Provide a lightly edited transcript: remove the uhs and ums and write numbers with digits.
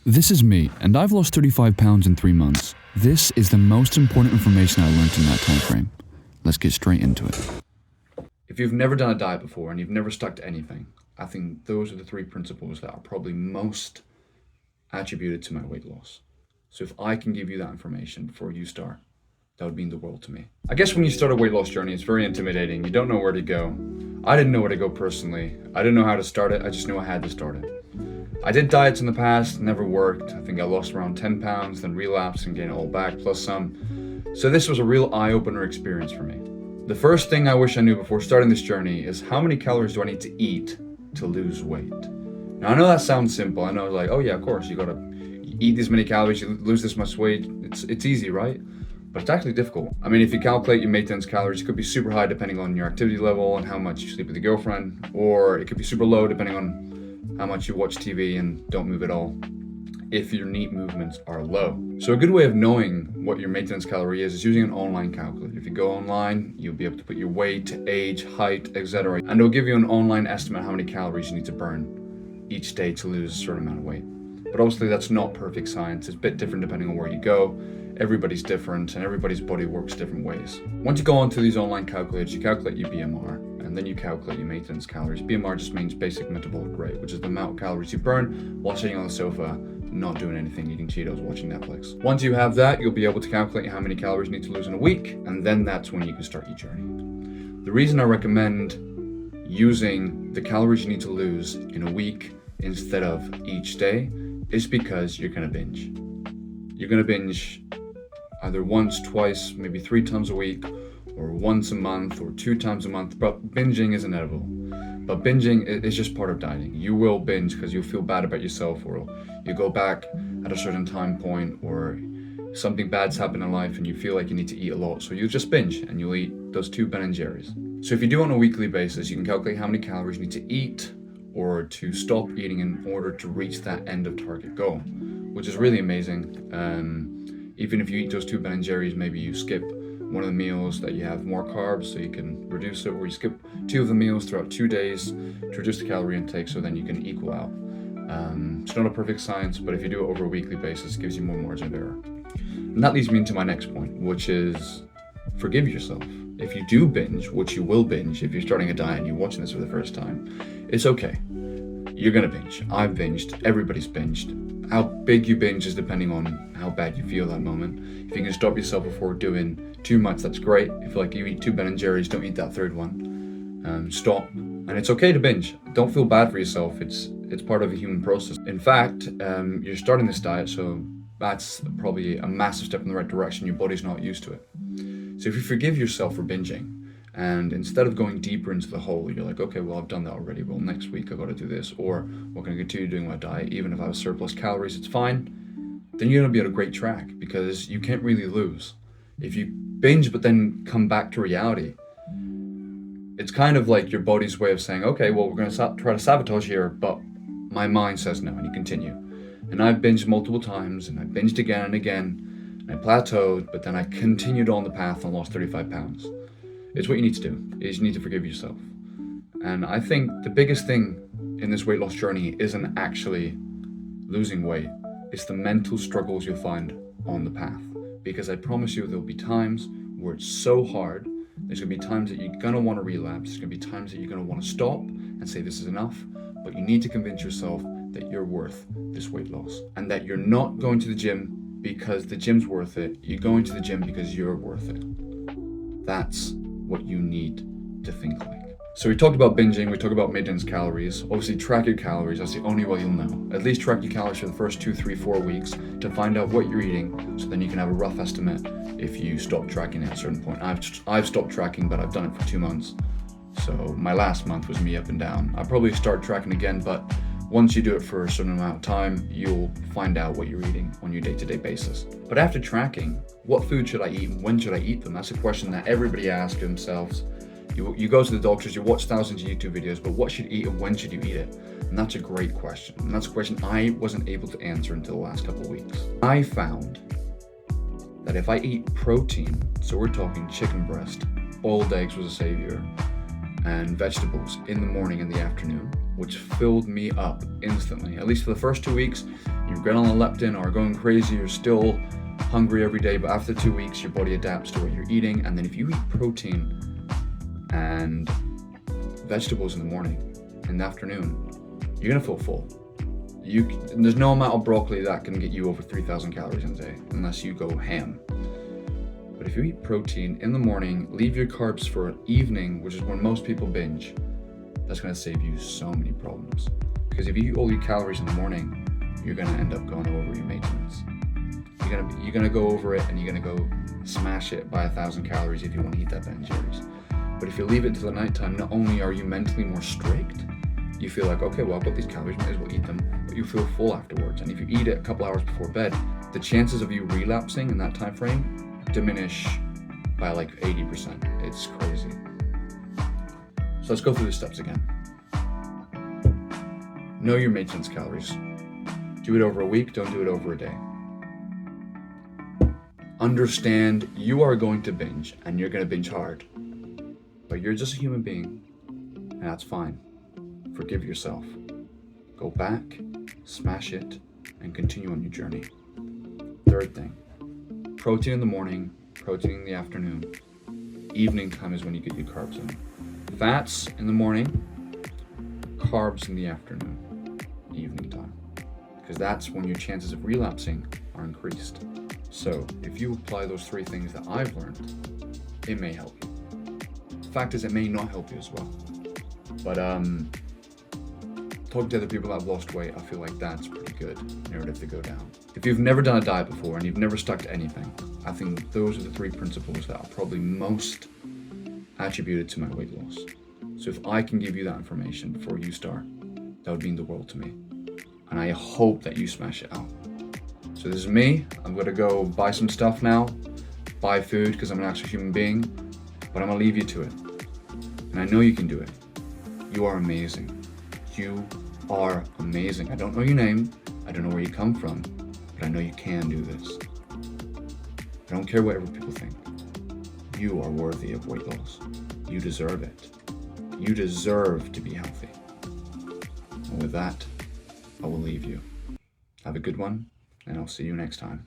This is me, and I've lost 35 pounds in 3 months. This is the most important information I learned in that time frame. Let's get straight into it. If you've never done a diet before and you've never stuck to anything, I think those are the 3 principles that are probably most attributed to my weight loss. So if I can give you that information before you start, that would mean the world to me. I guess when you start a weight loss journey, it's very intimidating. You don't know where to go. I didn't know where to go personally. I didn't know how to start it. I just knew I had to start it. I did diets in the past, never worked. I think I lost around 10 pounds, then relapsed and gained it all back, plus some. So this was a real eye-opener experience for me. The first thing I wish I knew before starting this journey is how many calories do I need to eat to lose weight? Now I know that sounds simple. I know like, oh yeah, of course, you gotta eat this many calories, you lose this much weight. It's easy, right? But it's actually difficult. I mean, if you calculate your maintenance calories, it could be super high depending on your activity level and how much you sleep with your girlfriend, or it could be super low depending on how much you watch TV and don't move at all, if your NEAT movements are low. So a good way of knowing what your maintenance calorie is using an online calculator. If you go online, you'll be able to put your weight, age, height, etc. And it'll give you an online estimate how many calories you need to burn each day to lose a certain amount of weight. But obviously that's not perfect science. It's a bit different depending on where you go. Everybody's different and everybody's body works different ways. Once you go onto these online calculators, you calculate your BMR and then you calculate your maintenance calories. BMR just means basic metabolic rate, which is the amount of calories you burn while sitting on the sofa, not doing anything, eating Cheetos, watching Netflix. Once you have that, you'll be able to calculate how many calories you need to lose in a week, and then that's when you can start your journey. The reason I recommend using the calories you need to lose in a week instead of each day is because you're gonna binge. You're gonna binge either once, twice, maybe 3 times a week, or once a month, or 2 times a month, but binging is inevitable. But binging is just part of dieting. You will binge because you'll feel bad about yourself, or you go back at a certain time point, or something bad's happened in life and you feel like you need to eat a lot, so you'll just binge and you'll eat those 2 Ben & Jerry's. So if you do it on a weekly basis, you can calculate how many calories you need to eat or to stop eating in order to reach that end of target goal, which is really amazing. Even if you eat those 2 Ben & Jerry's, maybe you skip one of the meals that you have more carbs so you can reduce it, or you skip 2 of the meals throughout 2 days to reduce the calorie intake so then you can equal out. It's not a perfect science, but if you do it over a weekly basis, it gives you more margin of error. And that leads me into my next point, which is forgive yourself. If you do binge, which you will binge if you're starting a diet and you're watching this for the first time, it's okay. You're gonna binge. I've binged, everybody's binged. How big you binge is depending on how bad you feel that moment. If you can stop yourself before doing too much, that's great. If like you eat 2 Ben & Jerry's, don't eat that 3rd one. Stop. And it's okay to binge. Don't feel bad for yourself. It's part of the human process. In fact, you're starting this diet, so that's probably a massive step in the right direction. Your body's not used to it. So if you forgive yourself for binging, and instead of going deeper into the hole, you're like, okay, well, I've done that already. Well, next week I got to do this, or we're going to continue doing my diet. Even if I have surplus calories, it's fine. Then you're going to be on a great track because you can't really lose. If you binge but then come back to reality, it's kind of like your body's way of saying, okay, well, we're going to try to sabotage here, but my mind says no, and you continue. And I've binged multiple times, and I binged again and again, and I plateaued, but then I continued on the path and lost 35 pounds. It's what you need to do, is you need to forgive yourself. And I think the biggest thing in this weight loss journey isn't actually losing weight. It's the mental struggles you'll find on the path. Because I promise you there'll be times where it's so hard. There's gonna be times that you're gonna wanna relapse. There's gonna be times that you're gonna wanna stop and say this is enough. But you need to convince yourself that you're worth this weight loss. And that you're not going to the gym because the gym's worth it. You're going to the gym because you're worth it. That's what you need to think like. So we talked about binging, we talked about maintenance calories. Obviously track your calories, that's the only way you'll know. At least track your calories for the first 2, 3, 4 weeks to find out what you're eating, so then you can have a rough estimate if you stop tracking at a certain point. I've stopped tracking, but I've done it for 2 months. So my last month was me up and down. I'll probably start tracking again, but once you do it for a certain amount of time, you'll find out what you're eating on your day-to-day basis. But after tracking, what food should I eat and when should I eat them? That's a question that everybody asks themselves. You go to the doctors, you watch thousands of YouTube videos, but what should you eat and when should you eat it? And that's a great question. And that's a question I wasn't able to answer until the last couple of weeks. I found that if I eat protein, so we're talking chicken breast, boiled eggs was a savior, and vegetables in the morning and the afternoon, which filled me up instantly. At least for the first 2 weeks, your adrenaline and leptin are going crazy, you're still hungry every day, but after 2 weeks, your body adapts to what you're eating. And then if you eat protein and vegetables in the morning and the afternoon, you're gonna feel full. There's no amount of broccoli that can get you over 3,000 calories in a day unless you go ham. But if you eat protein in the morning, leave your carbs for evening, which is when most people binge, that's gonna save you so many problems. Because if you eat all your calories in the morning, you're gonna end up going over your maintenance. You're gonna go over it, and you're gonna go smash it by 1,000 calories if you want to eat that Ben and Jerry's. But if you leave it to the nighttime, not only are you mentally more strict, you feel like, okay, well, I've got these calories, might as well eat them, but you feel full afterwards. And if you eat it a couple hours before bed, the chances of you relapsing in that time frame diminish by like 80%. It's crazy. So let's go through the steps again. Know your maintenance calories. Do it over a week, don't do it over a day. Understand you are going to binge, and you're going to binge hard. But you're just a human being, and that's fine. Forgive yourself. Go back, smash it, and continue on your journey. Third thing, protein in the morning, protein in the afternoon. Evening time is when you get your carbs in. Fats in the morning, carbs in the afternoon, evening time. Because that's when your chances of relapsing are increased. So if you apply those 3 things that I've learned, it may help you. The fact is, it may not help you as well. But talking to other people that have lost weight, I feel like that's pretty good narrative to go down. If you've never done a diet before and you've never stuck to anything, I think those are the 3 principles that are probably most attributed to my weight loss. So if I can give you that information before you start, that would mean the world to me. And I hope that you smash it out. So this is me. I'm gonna go buy some stuff now, buy food because I'm an actual human being, but I'm gonna leave you to it. And I know you can do it. You are amazing. You are amazing. I don't know your name. I don't know where you come from, but I know you can do this. I don't care what other people think. You are worthy of weight loss. You deserve it. You deserve to be healthy. And with that, I will leave you. Have a good one, and I'll see you next time.